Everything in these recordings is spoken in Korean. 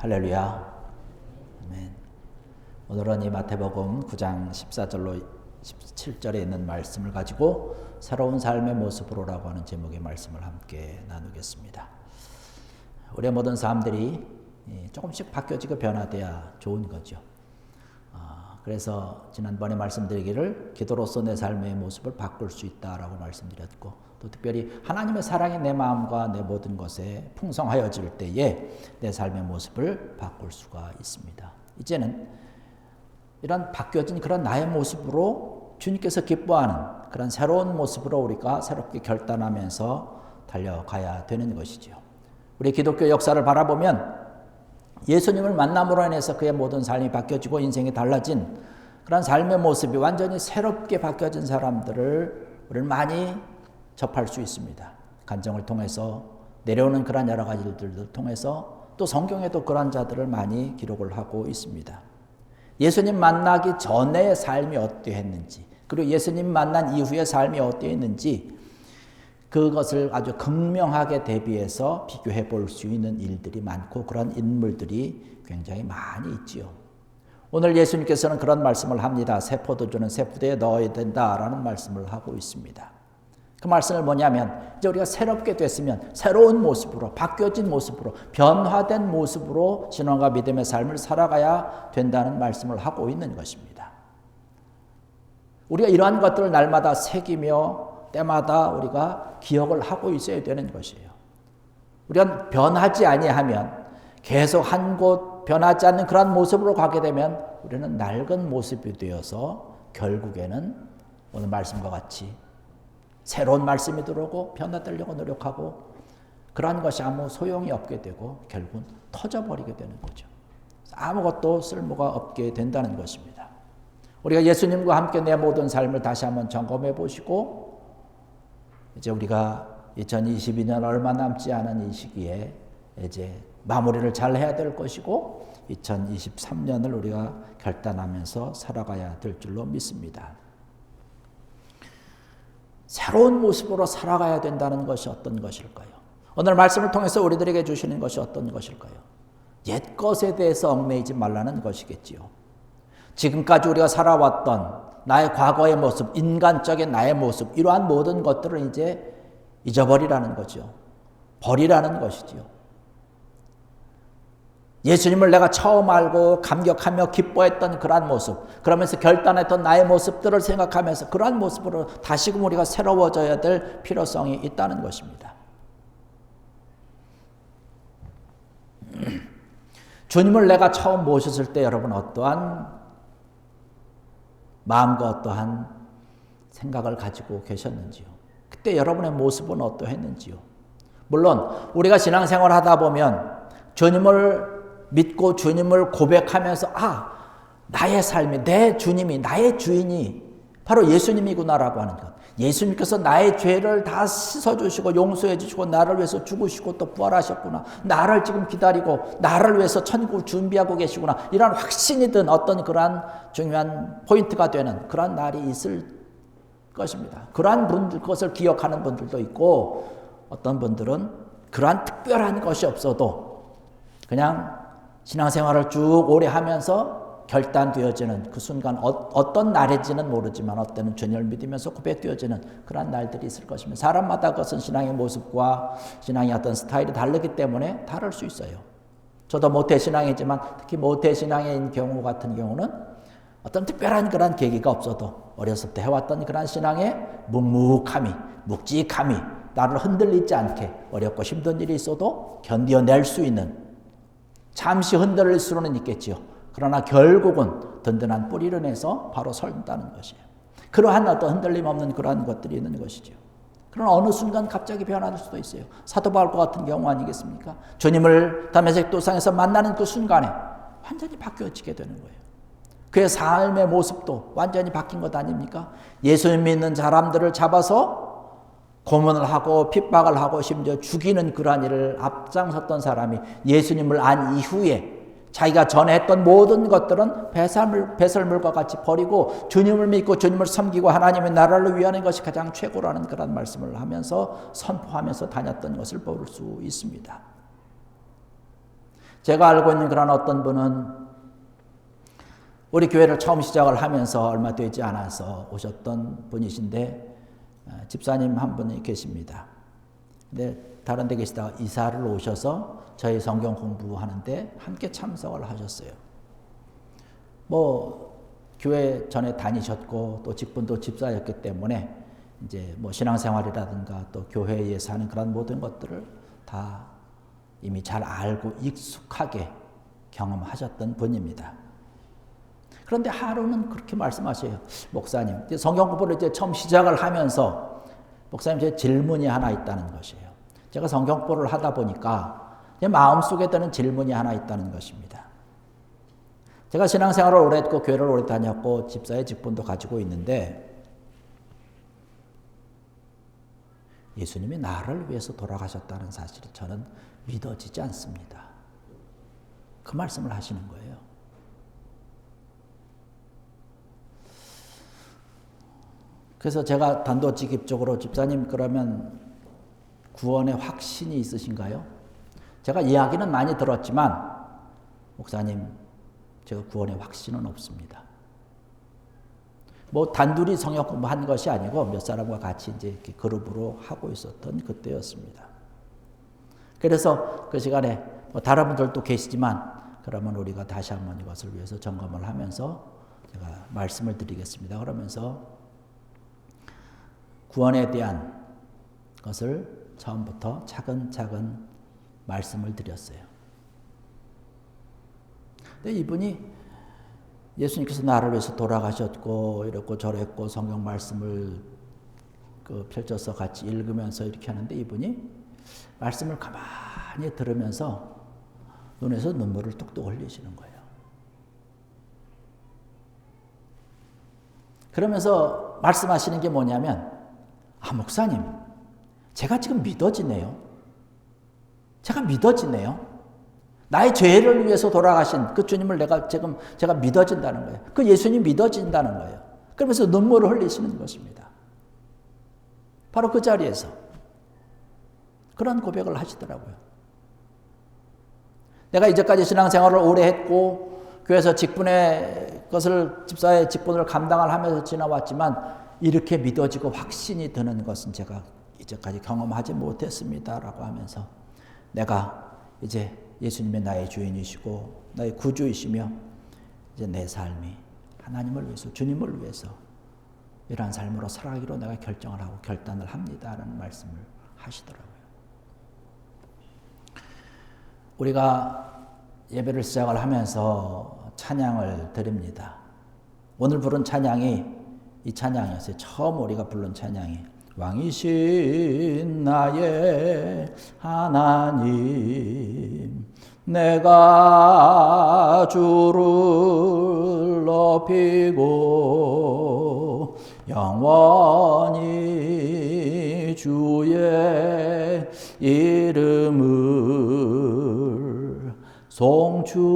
할렐루야. 아멘. 오늘은 이 마태복음 9장 14절로 17절에 있는 말씀을 가지고 새로운 삶의 모습으로라고 하는 제목의 말씀을 함께 나누겠습니다. 우리의 모든 삶들이 조금씩 바뀌어지고 변화돼야 좋은 거죠. 그래서 지난번에 말씀드리기를 기도로서 내 삶의 모습을 바꿀 수 있다라고 말씀드렸고, 또 특별히 하나님의 사랑이 내 마음과 내 모든 것에 풍성하여질 때에 내 삶의 모습을 바꿀 수가 있습니다. 이제는 이런 바뀌어진 그런 나의 모습으로 주님께서 기뻐하는 그런 새로운 모습으로 우리가 새롭게 결단하면서 달려가야 되는 것이죠. 우리 기독교 역사를 바라보면 예수님을 만남으로 인해서 그의 모든 삶이 바뀌어지고 인생이 달라진 그런 삶의 모습이 완전히 새롭게 바뀌어진 사람들을 우리는 많이 접할 수 있습니다. 간증을 통해서 내려오는 그런 여러 가지 일들을 통해서 또 성경에도 그런 자들을 많이 기록을 하고 있습니다. 예수님 만나기 전의 삶이 어떠했는지, 그리고 예수님 만난 이후의 삶이 어떠했는지 그것을 아주 극명하게 대비해서 비교해 볼 수 있는 일들이 많고 그런 인물들이 굉장히 많이 있지요. 오늘 예수님께서는 그런 말씀을 합니다. 새 포도주는 새 부대에 넣어야 된다라는 말씀을 하고 있습니다. 그 말씀은 뭐냐면 이제 우리가 새롭게 됐으면 새로운 모습으로, 바뀌어진 모습으로, 변화된 모습으로 신앙과 믿음의 삶을 살아가야 된다는 말씀을 하고 있는 것입니다. 우리가 이러한 것들을 날마다 새기며 때마다 우리가 기억을 하고 있어야 되는 것이에요. 우리가 변하지 아니하면 계속 한 곳 변하지 않는 그런 모습으로 가게 되면 우리는 낡은 모습이 되어서 결국에는 오늘 말씀과 같이 새로운 말씀이 들어오고 변화되려고 노력하고 그러한 것이 아무 소용이 없게 되고 결국은 터져버리게 되는 거죠. 아무것도 쓸모가 없게 된다는 것입니다. 우리가 예수님과 함께 내 모든 삶을 다시 한번 점검해 보시고 이제 우리가 2022년 얼마 남지 않은 이 시기에 이제 마무리를 잘 해야 될 것이고 2023년을 우리가 결단하면서 살아가야 될 줄로 믿습니다. 새로운 모습으로 살아가야 된다는 것이 어떤 것일까요? 오늘 말씀을 통해서 우리들에게 주시는 것이 어떤 것일까요? 옛 것에 대해서 얽매이지 말라는 것이겠지요. 지금까지 우리가 살아왔던 나의 과거의 모습, 인간적인 나의 모습, 이러한 모든 것들을 이제 잊어버리라는 거죠. 버리라는 것이지요. 예수님을 내가 처음 알고 감격하며 기뻐했던 그러한 모습, 그러면서 결단했던 나의 모습들을 생각하면서 그러한 모습으로 다시금 우리가 새로워져야 될 필요성이 있다는 것입니다. 주님을 내가 처음 모셨을 때 여러분 어떠한 마음과 어떠한 생각을 가지고 계셨는지요? 그때 여러분의 모습은 어떠했는지요? 물론 우리가 신앙생활을 하다 보면 주님을 믿고 주님을 고백하면서 나의 삶이, 내 주님이, 나의 주인이 바로 예수님이구나라고 하는 것. 예수님께서 나의 죄를 다 씻어주시고 용서해 주시고 나를 위해서 죽으시고 또 부활하셨구나. 나를 지금 기다리고 나를 위해서 천국을 준비하고 계시구나. 이런 확신이 든 어떤 그러한 중요한 포인트가 되는 그러한 날이 있을 것입니다. 그러한 분들, 그것을 기억하는 분들도 있고 어떤 분들은 그러한 특별한 것이 없어도 그냥 신앙생활을 쭉 오래 하면서 결단되어지는 그 순간 어떤 날인지는 모르지만 어때는 주님을 믿으면서 고백되어지는 그런 날들이 있을 것입니다. 사람마다 그것은 신앙의 모습과 신앙의 어떤 스타일이 다르기 때문에 다를 수 있어요. 저도 모태신앙이지만 특히 모태신앙인 경우 같은 경우는 어떤 특별한 그런 계기가 없어도 어렸을 때 해왔던 그런 신앙의 묵묵함이, 묵직함이 나를 흔들리지 않게 어렵고 힘든 일이 있어도 견뎌낼 수 있는, 잠시 흔들릴 수는 있겠지요. 그러나 결국은 든든한 뿌리를 내서 바로 설다는 것이에요. 그러한 어떤 흔들림 없는 그러한 것들이 있는 것이죠. 그러나 어느 순간 갑자기 변할 수도 있어요. 사도 바울과 같은 경우 아니겠습니까? 주님을 다메섹 도상에서 만나는 그 순간에 완전히 바뀌어지게 되는 거예요. 그의 삶의 모습도 완전히 바뀐 것 아닙니까? 예수님 믿는 사람들을 잡아서 고문을 하고 핍박을 하고 심지어 죽이는 그러한 일을 앞장섰던 사람이 예수님을 안 이후에 자기가 전에 했던 모든 것들은 배설물과 같이 버리고 주님을 믿고 주님을 섬기고 하나님의 나라를 위하는 것이 가장 최고라는 그런 말씀을 하면서 선포하면서 다녔던 것을 볼 수 있습니다. 제가 알고 있는 그런 어떤 분은 우리 교회를 처음 시작을 하면서 얼마 되지 않아서 오셨던 분이신데 집사님 한 분이 계십니다. 근데 다른 데 계시다가 이사를 오셔서 저희 성경 공부하는데 함께 참석을 하셨어요. 뭐 교회 전에 다니셨고 또 직분도 집사였기 때문에 이제 뭐 신앙생활이라든가 또 교회에서 하는 그런 모든 것들을 다 이미 잘 알고 익숙하게 경험하셨던 분입니다. 그런데 하루는 그렇게 말씀하셔요. 목사님, 성경 공부를 이제 처음 시작을 하면서 목사님 제 질문이 하나 있다는 것이에요. 제가 성경 공부를 하다 보니까 제 마음속에 드는 질문이 하나 있다는 것입니다. 제가 신앙생활을 오래 했고 교회를 오래 다녔고 집사의 직분도 가지고 있는데 예수님이 나를 위해서 돌아가셨다는 사실이 저는 믿어지지 않습니다. 그 말씀을 하시는 거예요. 그래서 제가 단도직입적으로 집사님 그러면 구원의 확신이 있으신가요? 제가 이야기는 많이 들었지만 목사님 제가 구원의 확신은 없습니다. 뭐 단둘이 성경 공부한 것이 아니고 몇 사람과 같이 이제 이렇게 그룹으로 하고 있었던 그때였습니다. 그래서 그 시간에 뭐 다른 분들도 계시지만 그러면 우리가 다시 한번 이것을 위해서 점검을 하면서 제가 말씀을 드리겠습니다. 그러면서 구원에 대한 것을 처음부터 차근차근 말씀을 드렸어요. 근데 이분이 예수님께서 나를 위해서 돌아가셨고 이랬고 저랬고 성경 말씀을 펼쳐서 같이 읽으면서 이렇게 하는데 이분이 말씀을 가만히 들으면서 눈에서 눈물을 뚝뚝 흘리시는 거예요. 그러면서 말씀하시는 게 뭐냐면 목사님 제가 지금 믿어지네요. 제가 믿어지네요. 나의 죄를 위해서 돌아가신 그 주님을 제가 믿어진다는 거예요. 그 예수님 믿어진다는 거예요. 그러면서 눈물을 흘리시는 것입니다. 바로 그 자리에서 그런 고백을 하시더라고요. 내가 이제까지 신앙생활을 오래 했고 교회에서 직분의 것을 집사의 직분을 감당을 하면서 지나왔지만 이렇게 믿어지고 확신이 드는 것은 제가 이제까지 경험하지 못했습니다라고 하면서 내가 이제 예수님이 나의 주인이시고 나의 구주이시며 이제 내 삶이 하나님을 위해서 주님을 위해서 이러한 삶으로 살아가기로 내가 결정을 하고 결단을 합니다라는 말씀을 하시더라고요. 우리가 예배를 시작을 하면서 찬양을 드립니다. 오늘 부른 찬양이 이 찬양이었어요. 처음 우리가 부른 찬양이 왕이신 나의 하나님 내가 주를 높이고 영원히 주의 이름을 송축하리이다.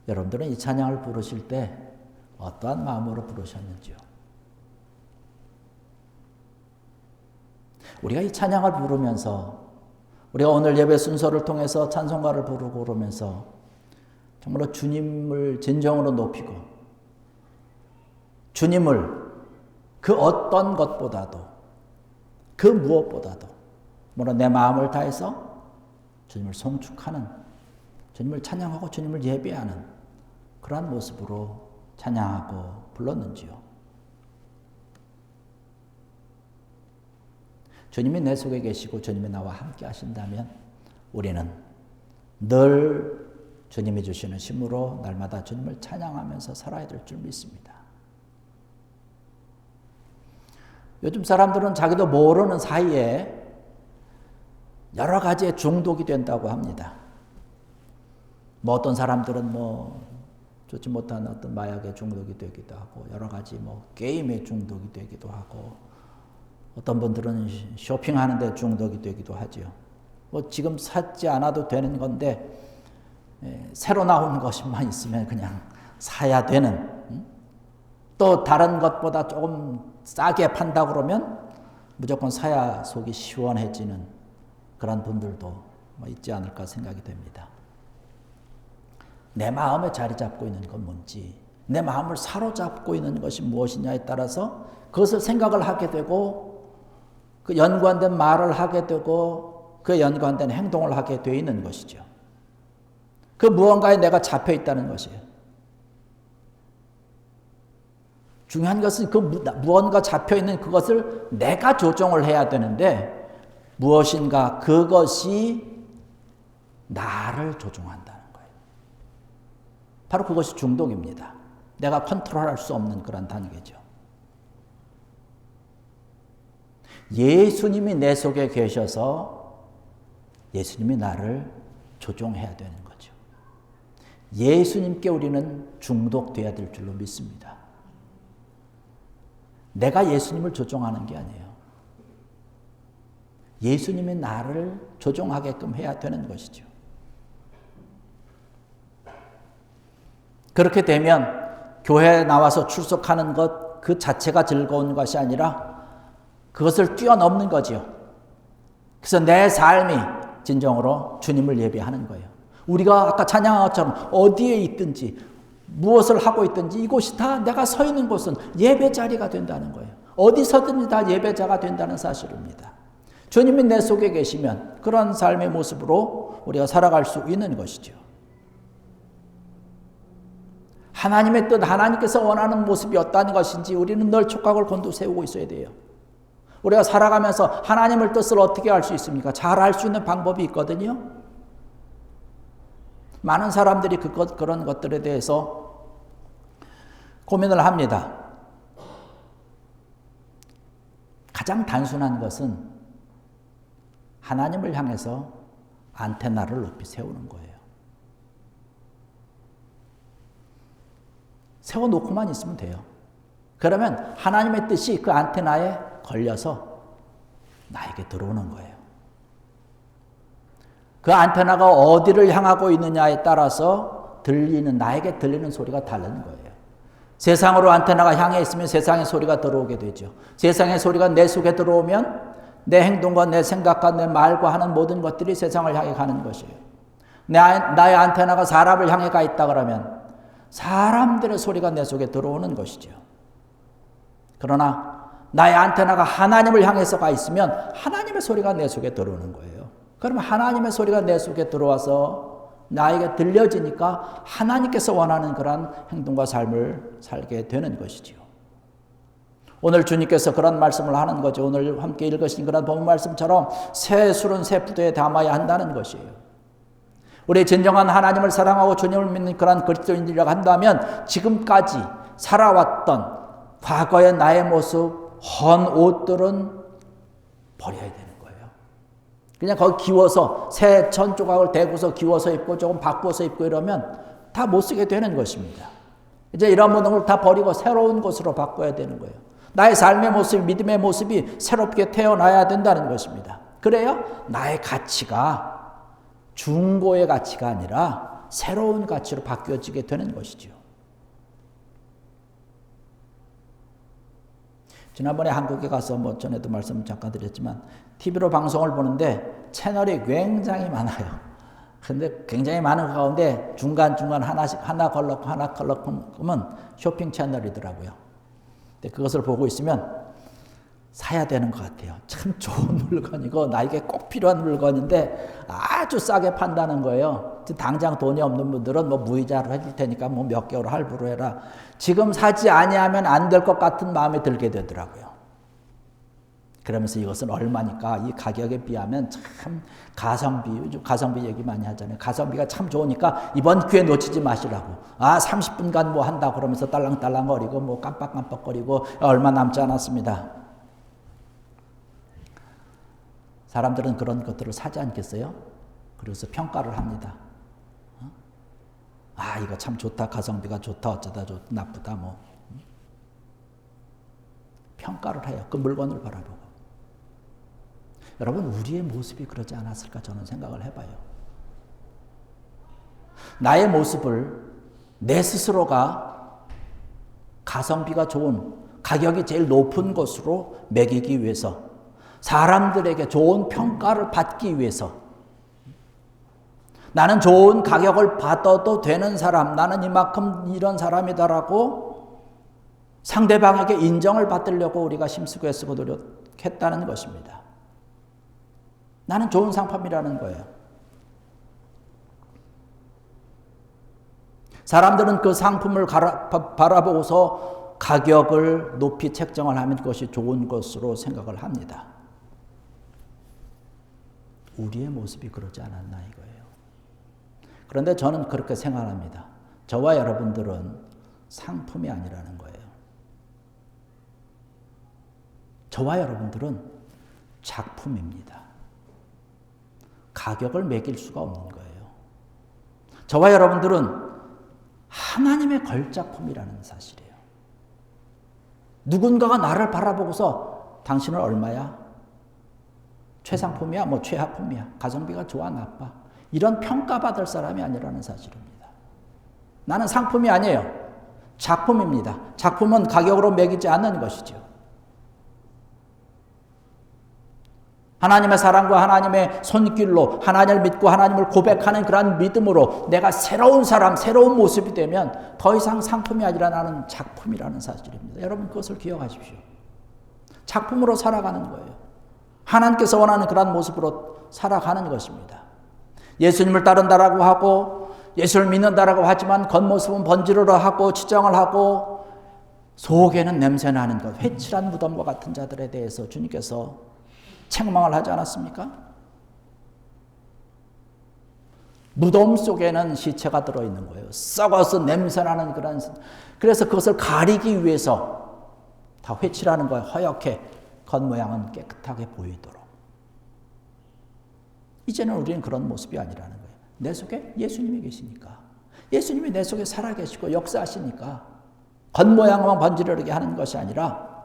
여러분들은 이 찬양을 부르실 때 어떠한 마음으로 부르셨는지요? 우리가 이 찬양을 부르면서 우리가 오늘 예배 순서를 통해서 찬송가를 부르고 그러면서 정말로 주님을 진정으로 높이고 주님을 그 어떤 것보다도 그 무엇보다도 물론 내 마음을 다해서 주님을 송축하는 주님을 찬양하고 주님을 예배하는 그러한 모습으로 찬양하고 불렀는지요. 주님이 내 속에 계시고 주님이 나와 함께 하신다면 우리는 늘 주님이 주시는 힘으로 날마다 주님을 찬양하면서 살아야 될 줄 믿습니다. 요즘 사람들은 자기도 모르는 사이에 여러 가지의 중독이 된다고 합니다. 뭐 어떤 사람들은 좋지 못한 어떤 마약에 중독이 되기도 하고 여러 가지 게임에 중독이 되기도 하고 어떤 분들은 쇼핑하는 데 중독이 되기도 하죠. 지금 사지 않아도 되는 건데 새로 나온 것만 있으면 그냥 사야 되는 또 다른 것보다 조금 싸게 판다 그러면 무조건 사야 속이 시원해지는 그런 분들도 있지 않을까 생각이 됩니다. 내 마음에 자리 잡고 있는 건 뭔지, 내 마음을 사로잡고 있는 것이 무엇이냐에 따라서 그것을 생각을 하게 되고 그 연관된 말을 하게 되고 그 연관된 행동을 하게 되어 있는 것이죠. 그 무언가에 내가 잡혀 있다는 것이에요. 중요한 것은 그 무언가 잡혀 있는 그것을 내가 조정을 해야 되는데 무엇인가 그것이 나를 조종한다는 거예요. 바로 그것이 중독입니다. 내가 컨트롤할 수 없는 그런 단계죠. 예수님이 내 속에 계셔서 예수님이 나를 조종해야 되는 거죠. 예수님께 우리는 중독돼야 될 줄로 믿습니다. 내가 예수님을 조종하는 게 아니에요. 예수님이 나를 조종하게끔 해야 되는 것이죠. 그렇게 되면 교회에 나와서 출석하는 것 그 자체가 즐거운 것이 아니라 그것을 뛰어넘는 거지요. 그래서 내 삶이 진정으로 주님을 예배하는 거예요. 우리가 아까 찬양한 것처럼 어디에 있든지 무엇을 하고 있든지 이곳이 다 내가 서 있는 곳은 예배 자리가 된다는 거예요. 어디서든지 다 예배자가 된다는 사실입니다. 주님이 내 속에 계시면 그런 삶의 모습으로 우리가 살아갈 수 있는 것이죠. 하나님의 뜻, 하나님께서 원하는 모습이 어떤 것인지 우리는 늘 촉각을 곤두세우고 있어야 돼요. 우리가 살아가면서 하나님의 뜻을 어떻게 알 수 있습니까? 잘 알 수 있는 방법이 있거든요. 많은 사람들이 그런 것들에 대해서 고민을 합니다. 가장 단순한 것은 하나님을 향해서 안테나를 높이 세우는 거예요. 세워놓고만 있으면 돼요. 그러면 하나님의 뜻이 그 안테나에 걸려서 나에게 들어오는 거예요. 그 안테나가 어디를 향하고 있느냐에 따라서 나에게 들리는 소리가 다른 거예요. 세상으로 안테나가 향해 있으면 세상의 소리가 들어오게 되죠. 세상의 소리가 내 속에 들어오면 내 행동과 내 생각과 내 말과 하는 모든 것들이 세상을 향해 가는 것이에요. 나의 안테나가 사람을 향해 가 있다 그러면 사람들의 소리가 내 속에 들어오는 것이죠. 그러나 나의 안테나가 하나님을 향해서 가 있으면 하나님의 소리가 내 속에 들어오는 거예요. 그러면 하나님의 소리가 내 속에 들어와서 나에게 들려지니까 하나님께서 원하는 그런 행동과 삶을 살게 되는 것이죠. 오늘 주님께서 그런 말씀을 하는 거죠. 오늘 함께 읽으신 그런 본문 말씀처럼 새 술은 새 부도에 담아야 한다는 것이에요. 우리 진정한 하나님을 사랑하고 주님을 믿는 그런 그리스도인들이라고 한다면 지금까지 살아왔던 과거의 나의 모습, 헌 옷들은 버려야 되는 거예요. 그냥 거기 기워서 새 천 조각을 대고서 기워서 입고 조금 바꾸어서 입고 이러면 다 못 쓰게 되는 것입니다. 이제 이런 모든 걸 다 버리고 새로운 것으로 바꿔야 되는 거예요. 나의 삶의 모습, 믿음의 모습이 새롭게 태어나야 된다는 것입니다. 그래야 나의 가치가 중고의 가치가 아니라 새로운 가치로 바뀌어지게 되는 것이죠. 지난번에 한국에 가서 전에도 말씀 잠깐 드렸지만 TV로 방송을 보는데 채널이 굉장히 많아요. 근데 굉장히 많은 가운데 중간중간 하나 걸럭하면 쇼핑 채널이더라고요. 근데 그것을 보고 있으면 사야 되는 것 같아요. 참 좋은 물건이고 나에게 꼭 필요한 물건인데 아주 싸게 판다는 거예요. 당장 돈이 없는 분들은 무이자로 해줄 테니까 몇 개월 할부로 해라. 지금 사지 아니하면 안 될 것 같은 마음이 들게 되더라고요. 그러면서 이것은 얼마니까 이 가격에 비하면 참 가성비 얘기 많이 하잖아요. 가성비가 참 좋으니까 이번 기회 놓치지 마시라고. 30분간 한다 그러면서 딸랑딸랑거리고 깜빡깜빡거리고 얼마 남지 않았습니다. 사람들은 그런 것들을 사지 않겠어요? 그래서 평가를 합니다. 이거 참 좋다, 가성비가 좋다, 어쩌다 좋다, 나쁘다, 평가를 해요. 그 물건을 바라보고. 여러분, 우리의 모습이 그러지 않았을까 저는 생각을 해봐요. 나의 모습을 내 스스로가 가성비가 좋은, 가격이 제일 높은 것으로 매기기 위해서, 사람들에게 좋은 평가를 받기 위해서, 나는 좋은 가격을 받아도 되는 사람, 나는 이만큼 이런 사람이다라고 상대방에게 인정을 받으려고 우리가 힘쓰고 애쓰고 노력했다는 것입니다. 나는 좋은 상품이라는 거예요. 사람들은 그 상품을 바라보고서 가격을 높이 책정을 하면 그것이 좋은 것으로 생각을 합니다. 우리의 모습이 그러지 않았나 이거예요. 그런데 저는 그렇게 생각합니다. 저와 여러분들은 상품이 아니라는 거예요. 저와 여러분들은 작품입니다. 가격을 매길 수가 없는 거예요. 저와 여러분들은 하나님의 걸작품이라는 사실이에요. 누군가가 나를 바라보고서 당신은 얼마야? 최상품이야? 뭐 최하품이야? 가성비가 좋아? 나빠? 이런 평가받을 사람이 아니라는 사실입니다. 나는 상품이 아니에요. 작품입니다. 작품은 가격으로 매기지 않는 것이죠. 하나님의 사랑과 하나님의 손길로 하나님을 믿고 하나님을 고백하는 그러한 믿음으로 내가 새로운 사람, 새로운 모습이 되면 더 이상 상품이 아니라 나는 작품이라는 사실입니다. 여러분 그것을 기억하십시오. 작품으로 살아가는 거예요. 하나님께서 원하는 그러한 모습으로 살아가는 것입니다. 예수님을 따른다라고 하고 예수를 믿는다라고 하지만 겉모습은 번지르르 하고 치장을 하고 속에는 냄새나는 것, 회칠한 무덤과 같은 자들에 대해서 주님께서 책망을 하지 않았습니까? 무덤 속에는 시체가 들어있는 거예요. 썩어서 냄새나는 그런, 그래서 그것을 가리기 위해서 다 회칠하는 거예요. 허옇게 겉모양은 깨끗하게 보이도록. 이제는 우리는 그런 모습이 아니라는 거예요. 내 속에 예수님이 계시니까, 예수님이 내 속에 살아계시고 역사하시니까 겉모양만 번지르르게 하는 것이 아니라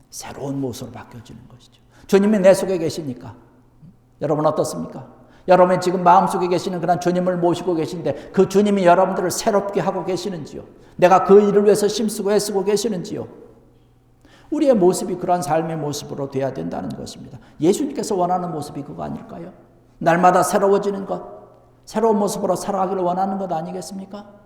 새로운 모습으로 바뀌어지는 것이죠. 주님이 내 속에 계시니까. 여러분 어떻습니까? 여러분이 지금 마음속에 계시는 그런 주님을 모시고 계신데 그 주님이 여러분들을 새롭게 하고 계시는지요? 내가 그 일을 위해서 힘쓰고 애쓰고 계시는지요? 우리의 모습이 그런 삶의 모습으로 돼야 된다는 것입니다. 예수님께서 원하는 모습이 그거 아닐까요? 날마다 새로워지는 것, 새로운 모습으로 살아가기를 원하는 것 아니겠습니까?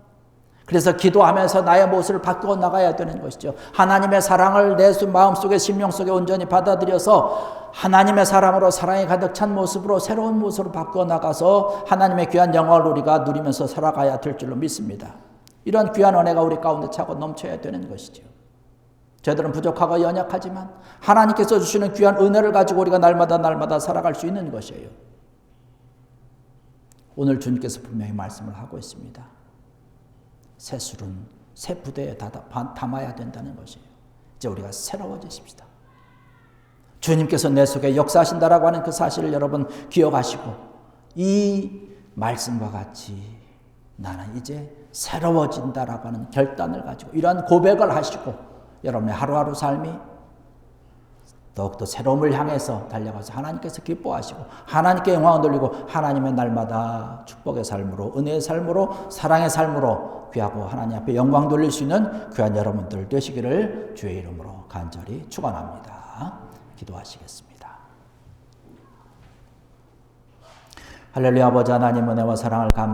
그래서 기도하면서 나의 모습을 바꾸어 나가야 되는 것이죠. 하나님의 사랑을 내 마음속에 심령 속에 온전히 받아들여서 하나님의 사랑으로 사랑이 가득 찬 모습으로 새로운 모습으로 바꾸어 나가서 하나님의 귀한 영광을 우리가 누리면서 살아가야 될 줄로 믿습니다. 이런 귀한 은혜가 우리 가운데 차고 넘쳐야 되는 것이죠. 저희들은 부족하고 연약하지만 하나님께서 주시는 귀한 은혜를 가지고 우리가 날마다 살아갈 수 있는 것이에요. 오늘 주님께서 분명히 말씀을 하고 있습니다. 새 술은 새 부대에 담아야 된다는 것이에요. 이제 우리가 새로워지십시다. 주님께서 내 속에 역사하신다라고 하는 그 사실을 여러분 기억하시고 이 말씀과 같이 나는 이제 새로워진다라고 하는 결단을 가지고 이러한 고백을 하시고 여러분의 하루하루 삶이 더욱더 새로움을 향해서 달려가서 하나님께서 기뻐하시고 하나님께 영광을 돌리고 하나님의 날마다 축복의 삶으로 은혜의 삶으로 사랑의 삶으로 귀하고 하나님 앞에 영광 돌릴 수 있는 귀한 여러분들 되시기를 주의 이름으로 간절히 축원합니다. 기도하시겠습니다. 할렐루야. 아버지 하나님 은혜와 사랑을 감사합니다.